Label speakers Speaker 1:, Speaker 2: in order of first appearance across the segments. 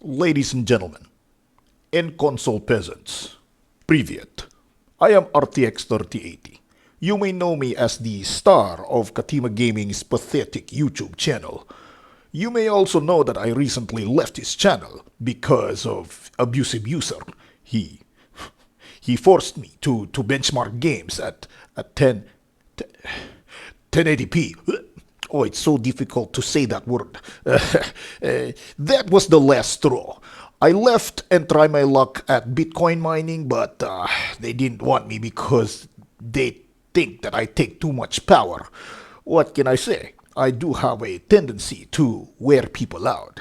Speaker 1: Ladies and gentlemen, and console peasants, Privyet. I am RTX 3080. You may know me as the star of KatimaGaming's pathetic YouTube channel. You may also know that I recently left his channel because of abusive user. He forced me to benchmark games at 1080p. Oh, it's so difficult to say that word. That was the last straw. I left and tried my luck at Bitcoin mining, but they didn't want me because they think that I take too much power. What can I say? I do have a tendency to wear people out.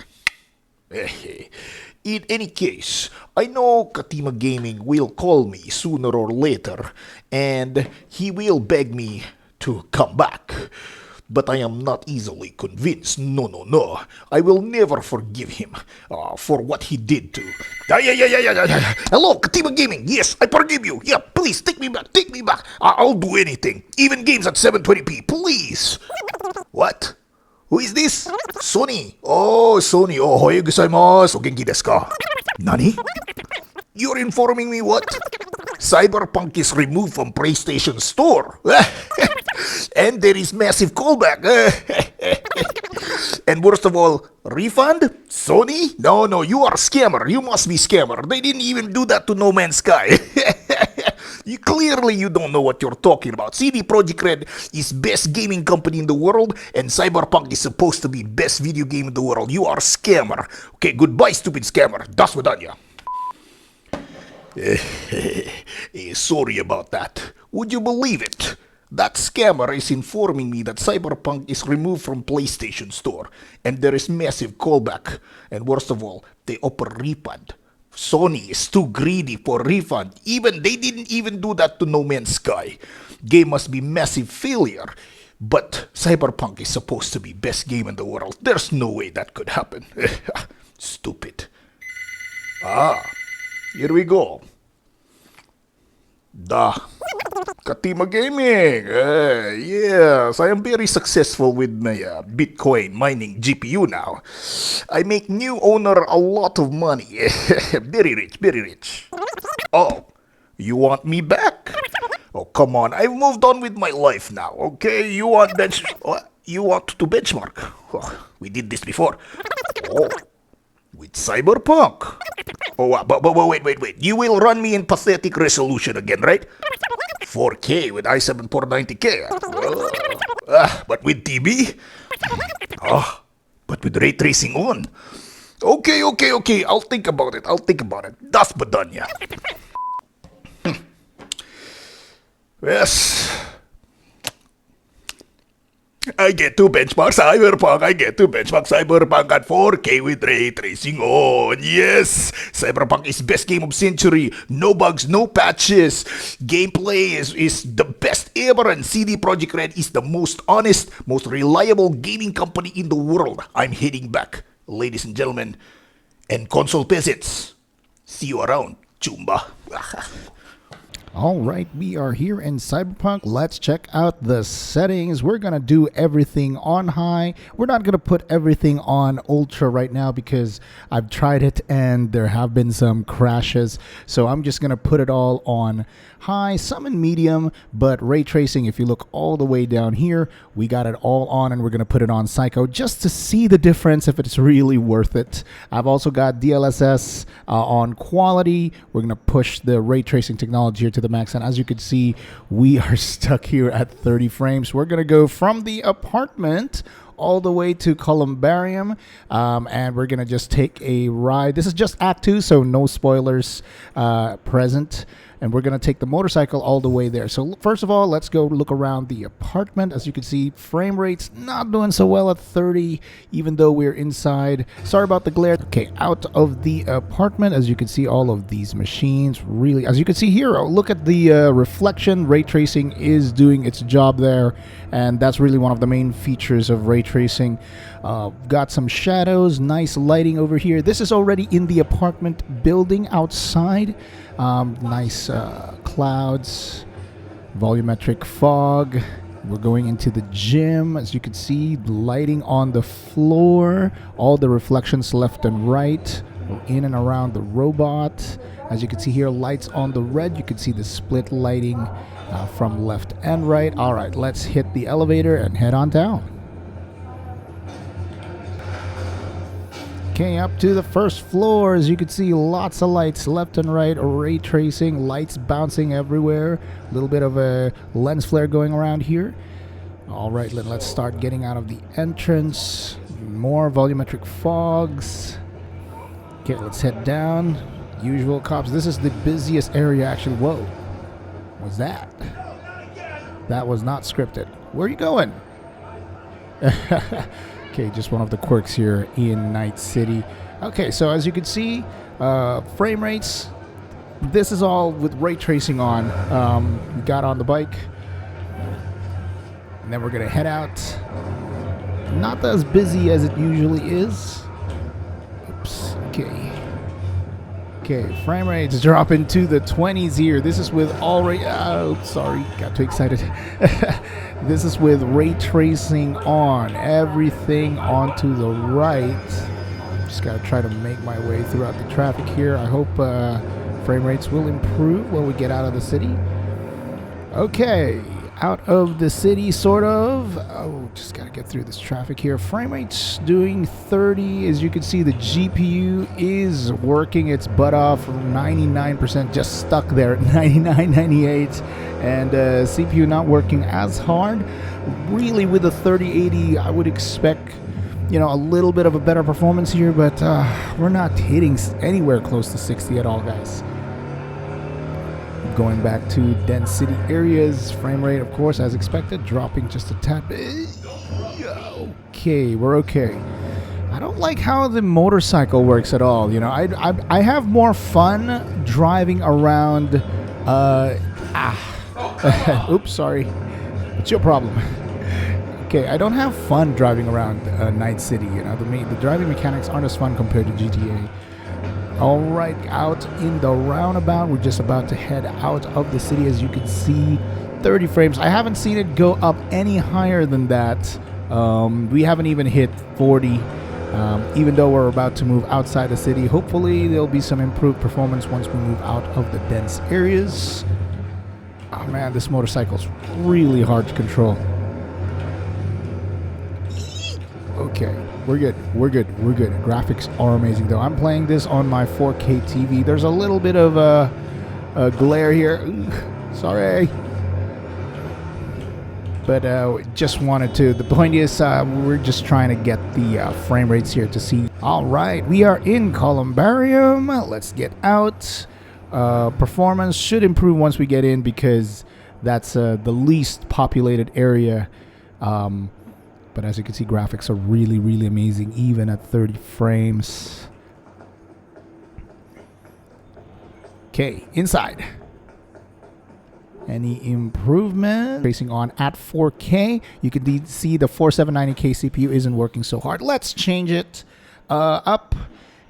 Speaker 1: In any case, I know KatimaGaming will call me sooner or later, and he will beg me to come back. But I am not easily convinced. No. I will never forgive him for what he did to... Yeah. Hello, KatimaGaming. Yes, I forgive you. Yeah, please, take me back. I'll do anything. Even games at 720p, please. What? Who is this? Sony. Oh, Sony. Ohayou gozaimasu. O genki desu ka? Nani? You're informing me what? Cyberpunk is removed from PlayStation Store. And there is massive callback. And worst of all, refund? Sony? No, you are a scammer. You must be scammer. They didn't even do that to No Man's Sky. You don't know what you're talking about. CD Projekt Red is best gaming company in the world, and Cyberpunk is supposed to be best video game in the world. You are a scammer. Okay, goodbye, stupid scammer. Das vidanya. Sorry about that. Would you believe it? That scammer is informing me that Cyberpunk is removed from PlayStation Store, and there is massive callback. And worst of all, they offer refund. Sony is too greedy for refund. They didn't even do that to No Man's Sky. Game must be massive failure. But Cyberpunk is supposed to be best game in the world. There's no way that could happen. Stupid. Here we go. KatimaGaming. Yes, I am very successful with my Bitcoin mining GPU now. I make new owner a lot of money. Very rich. Oh, you want me back? Oh, come on. I've moved on with my life now, okay? You want to benchmark? Oh, we did this before. Oh, with Cyberpunk. Oh, but wait. You will run me in pathetic resolution again, right? 4K with i7 490K. But with TV? But with Raytracing ON. Okay. I'll think about it. Das badanya. Yes. I get to benchmark Cyberpunk at 4K with Raytracing ON. Yes, Cyberpunk is best game of century. No bugs, no patches. Gameplay is the best ever, and CD Projekt Red is the most honest, most reliable gaming company in the world. I'm heading back, ladies and gentlemen, and console peasants. See you around, Chumba.
Speaker 2: All right, we are here in Cyberpunk. Let's check out the settings. We're going to do everything on high. We're not going to put everything on ultra right now because I've tried it and there have been some crashes. So I'm just going to put it all on high, some in medium, but ray tracing, if you look all the way down here, we got it all on, and we're going to put it on psycho just to see the difference if it's really worth it. I've also got DLSS on quality. We're going to push the ray tracing technology here to the max, and as you can see, we are stuck here at 30 frames. We're going to go from the apartment all the way to Columbarium, and we're going to just take a ride. This is just Act 2, so no spoilers present. And we're going to take the motorcycle all the way there. So first of all, let's go look around the apartment. As you can see, frame rate's not doing so well at 30, even though we're inside. Sorry about the glare. Okay, out of the apartment, as you can see, all of these machines really, as you can see here, look at the reflection. Ray tracing is doing its job there, and that's really one of the main features of ray tracing. Got some shadows, nice lighting over here. This is already in the apartment building outside. Nice clouds, volumetric fog. We're going into the gym. As you can see, lighting on the floor, all the reflections left and right. We're in and around the robot. As you can see here, lights on the red. You can see the split lighting from left and right. All right, let's hit the elevator and head on down. Okay, up to the first floor. As you can see, lots of lights left and right, ray tracing, lights bouncing everywhere. A little bit of a lens flare going around here. All right, let's start getting out of the entrance. More volumetric fogs. Okay, let's head down. Usual cops. This is the busiest area, actually. Whoa. What was that? That was not scripted. Where are you going? Okay, just one of the quirks here in Night City. Okay, so as you can see, frame rates. This is all with ray tracing on. We got on the bike. And then we're going to head out. Not as busy as it usually is. Oops, okay. Okay, frame rates drop into the 20s here. This is with all ray... Oh, sorry, got too excited. This is with ray tracing on. Everything onto the right. Just got to try to make my way throughout the traffic here. I hope frame rates will improve when we get out of the city. Okay, out of the city, sort of. Oh, just got to get through this traffic here. Frame rate's doing 30. As you can see, the GPU is working its butt off. 99%, just stuck there at 99, 98. And CPU not working as hard. Really, with the 3080, I would expect, you know, a little bit of a better performance here, but we're not hitting anywhere close to 60 at all, guys. Going back to dense city areas, frame rate, of course, as expected, dropping just a tad bit. Okay, we're okay. I don't like how the motorcycle works at all. You know, I have more fun driving around. Oops, sorry. What's your problem? Okay, I don't have fun driving around Night City. You know, the driving mechanics aren't as fun compared to GTA. All right, out in the roundabout. We're just about to head out of the city. As you can see, 30 frames. I haven't seen it go up any higher than that. We haven't even hit 40, even though we're about to move outside the city. Hopefully, there'll be some improved performance once we move out of the dense areas. Oh man, this motorcycle's really hard to control. Okay, we're good. Graphics are amazing, though. I'm playing this on my 4K TV. There's a little bit of a glare here. Sorry. But just wanted to... The point is, we're just trying to get the frame rates here to see. All right, we are in Columbarium. Let's get out. Performance should improve once we get in because that's the least populated area. But as you can see, graphics are really, really amazing, even at 30 frames. Okay, inside. Any improvement? Racing on at 4K. You can see the 4790K CPU isn't working so hard. Let's change it up.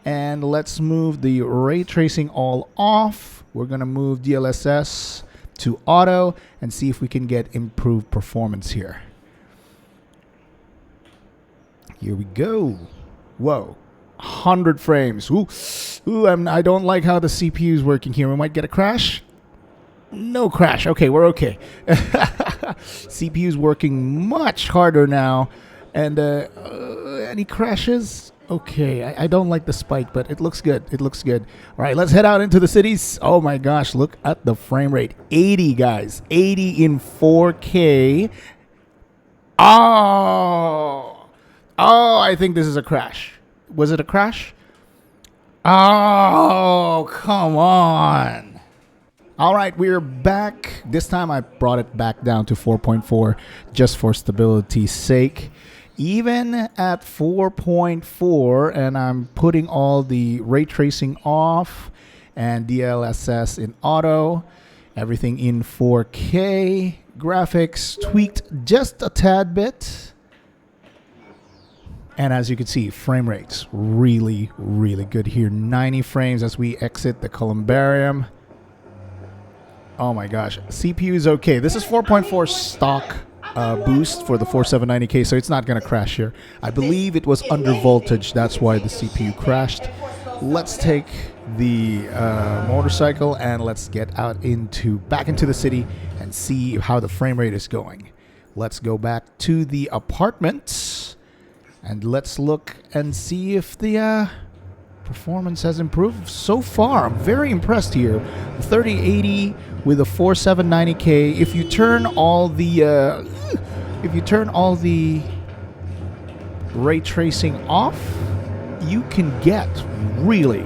Speaker 2: And let's move the ray tracing all off. We're going to move DLSS to auto and see if we can get improved performance here. Here we go. Whoa. 100 frames. Ooh, I don't like how the CPU is working here. We might get a crash. No crash. Okay, we're okay. CPU is working much harder now. And any crashes? Okay, I don't like the spike, but it looks good. It looks good. All right, let's head out into the cities. Oh my gosh, look at the frame rate. 80, guys. 80 in 4K. Oh, I think this is a crash. Was it a crash? Oh, come on. All right, we're back. This time I brought it back down to 4.4 just for stability's sake. Even at 4.4, and I'm putting all the ray tracing off and DLSS in auto, everything in 4K, graphics tweaked just a tad bit. And as you can see, frame rates really, really good here. 90 frames as we exit the Columbarium. Oh my gosh, CPU is okay. This is 4.4 stock boost for the 4790K, so it's not going to crash here. I believe it was under voltage. That's why the CPU crashed. let's take the motorcycle and let's get back into the city and see how the frame rate is going. Let's go back to the apartment and let's look and see if the performance has improved so far. I'm very impressed here. 3080 with a 4790K. If you turn all the ray tracing off, you can get really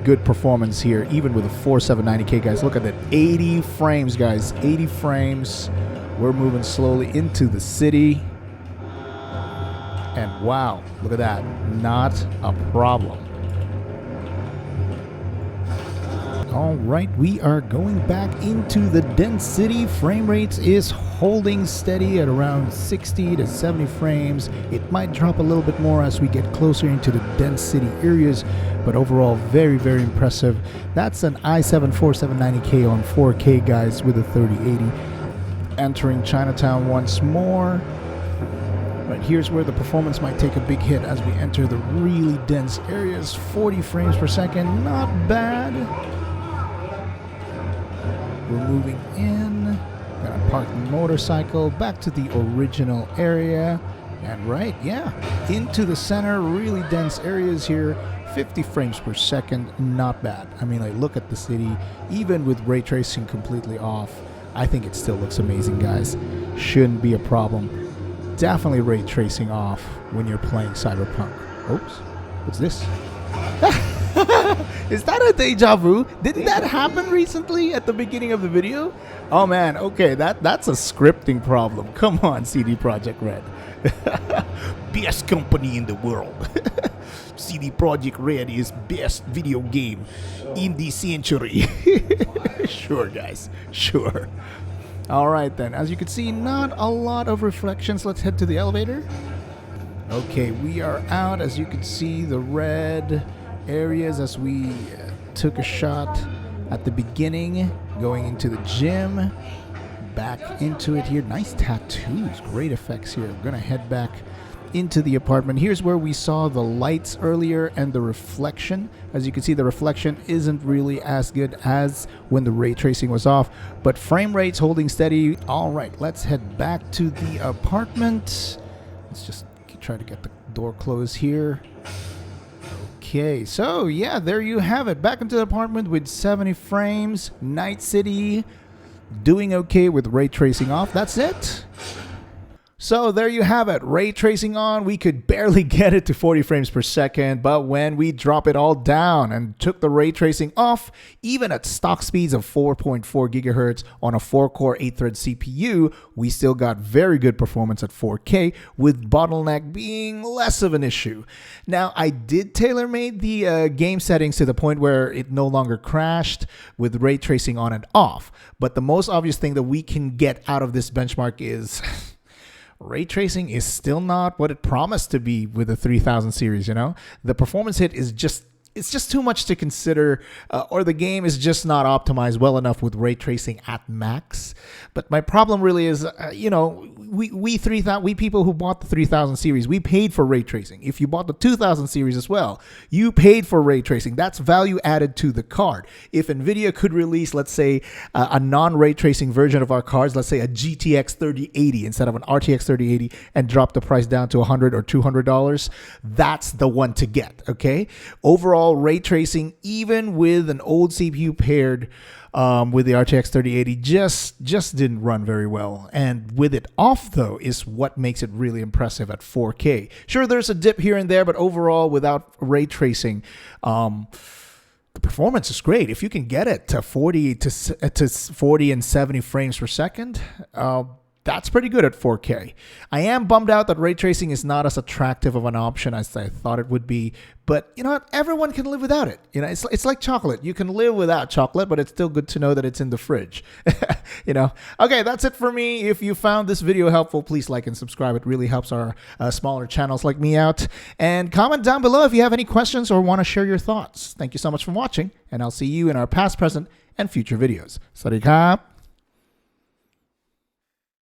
Speaker 2: good performance here, even with a 4790K, guys. Look at that, 80 frames, guys. 80 frames. We're moving slowly into the city. And wow, look at that. Not a problem. All right, we are going back into the dense city. Frame rates is holding steady at around 60 to 70 frames. It might drop a little bit more as we get closer into the dense city areas, but overall very impressive. That's an i7 4790K on 4K, guys, with a 3080. Entering Chinatown once more. But here's where the performance might take a big hit as we enter the really dense areas. 40 frames per second, not bad. We're moving in. Gonna park the motorcycle back to the original area. And right, yeah, into the center, really dense areas here. 50 frames per second, not bad. I mean, like, look at the city, even with ray tracing completely off. I think it still looks amazing, guys. Shouldn't be a problem. Definitely ray tracing off when you're playing Cyberpunk. Oops, what's this? Is that a deja vu? Didn't that happen recently at the beginning of the video? Oh man, okay, that's a scripting problem. Come on, CD Projekt Red.
Speaker 1: Best company in the world. CD Projekt Red is best video game in the century.
Speaker 2: Sure, guys, sure. All right, then. As you can see, not a lot of reflections. Let's head to the elevator. Okay, we are out. As you can see, the red areas as we took a shot at the beginning, going into the gym. Back into it here. Nice tattoos. Great effects here. We're going to head back into the apartment. Here's where we saw the lights earlier and the reflection. As you can see, the reflection isn't really as good as when the ray tracing was off, but frame rate's holding steady. All right, let's head back to the apartment. Let's just try to get the door closed here. Okay, so yeah, there you have it. Back into the apartment with 70 frames. Night City doing okay with ray tracing off. That's it. So there you have it, ray tracing on. We could barely get it to 40 frames per second, but when we drop it all down and took the ray tracing off, even at stock speeds of 4.4 gigahertz on a 4-core 8-thread CPU, we still got very good performance at 4K, with bottleneck being less of an issue. Now, I did tailor-made the game settings to the point where it no longer crashed with ray tracing on and off, but the most obvious thing that we can get out of this benchmark is ray tracing is still not what it promised to be with the 3000 series, you know? The performance hit is it's just too much to consider, or the game is just not optimized well enough with ray tracing at max. But my problem really is, we people who bought the 3000 series, we paid for ray tracing. If you bought the 2000 series as well, you paid for ray tracing. That's value added to the card. If NVIDIA could release, let's say, a non-ray tracing version of our cards, let's say a GTX 3080 instead of an RTX 3080, and drop the price down to $100 or $200, that's the one to get, okay? Overall, ray tracing, even with an old CPU paired with the RTX 3080, just didn't run very well. And with it off, though, is what makes it really impressive at 4K. Sure, there's a dip here and there, but overall, without ray tracing, the performance is great. If you can get it to 40 and 70 frames per second, that's pretty good at 4K. I am bummed out that ray tracing is not as attractive of an option as I thought it would be, but you know what? Everyone can live without it. You know, it's like chocolate. You can live without chocolate, but it's still good to know that it's in the fridge. You know? Okay, that's it for me. If you found this video helpful, please like and subscribe. It really helps our smaller channels like me out. And comment down below if you have any questions or want to share your thoughts. Thank you so much for watching, and I'll see you in our past, present, and future videos. Sawasdee krap.